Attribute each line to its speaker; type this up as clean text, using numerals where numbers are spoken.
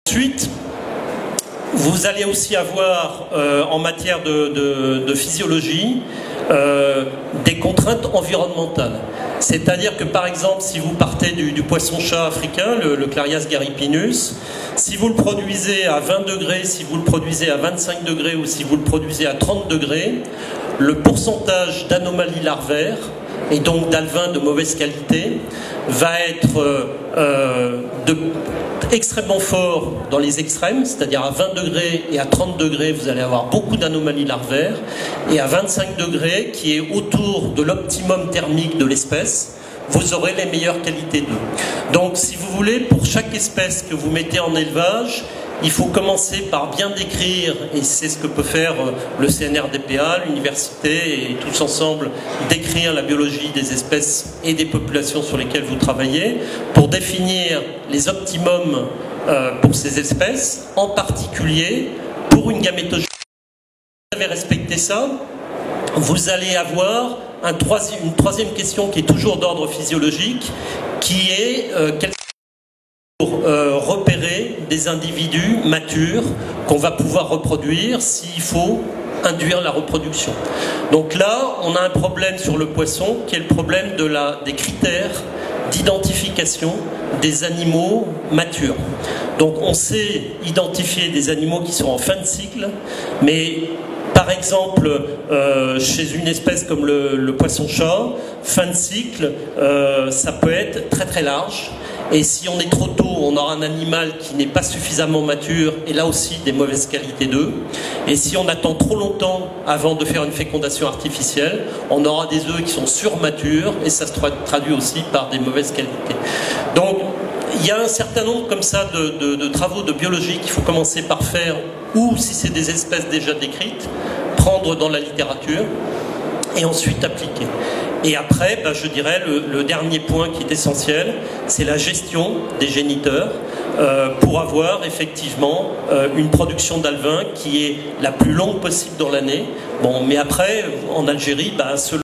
Speaker 1: Ensuite, vous allez aussi avoir en matière de physiologie des contraintes environnementales. C'est-à-dire que par exemple, si vous partez du poisson-chat africain, le Clarias garipinus, si vous le produisez à 20 degrés, si vous le produisez à 25 degrés ou si vous le produisez à 30 degrés, le pourcentage d'anomalies larvaires et donc d'alevins de mauvaise qualité va être extrêmement fort dans les extrêmes, c'est-à-dire à 20 degrés et à 30 degrés, vous allez avoir beaucoup d'anomalies larvaires, et à 25 degrés, qui est autour de l'optimum thermique de l'espèce, vous aurez les meilleures qualités d'œufs. Donc, si vous voulez, pour chaque espèce que vous mettez en élevage, il faut commencer par bien décrire, et c'est ce que peut faire le CNRDPA, l'université et tous ensemble, décrire la biologie des espèces et des populations sur lesquelles vous travaillez, pour définir les optimums pour ces espèces, en particulier pour une gamétogénie. Si vous avez respecté ça, vous allez avoir une troisième question qui est toujours d'ordre physiologique, qui est pour repérer des individus matures qu'on va pouvoir reproduire s'il faut induire la reproduction. Donc là, on a un problème sur le poisson qui est le problème des critères d'identification des animaux matures. Donc on sait identifier des animaux qui sont en fin de cycle, mais par exemple, chez une espèce comme le poisson-chat, fin de cycle, ça peut être très très large. Et si on est trop tôt, on aura un animal qui n'est pas suffisamment mature, et là aussi des mauvaises qualités d'œufs. Et si on attend trop longtemps avant de faire une fécondation artificielle, on aura des œufs qui sont surmatures, et ça se traduit aussi par des mauvaises qualités. Donc, il y a un certain nombre comme ça de travaux de biologie qu'il faut commencer par faire, ou si c'est des espèces déjà décrites, prendre dans la littérature, et ensuite appliquer. Et après, je dirais, le dernier point qui est essentiel, c'est la gestion des géniteurs pour avoir effectivement une production d'alevins qui est la plus longue possible dans l'année. Bon, mais après, en Algérie, selon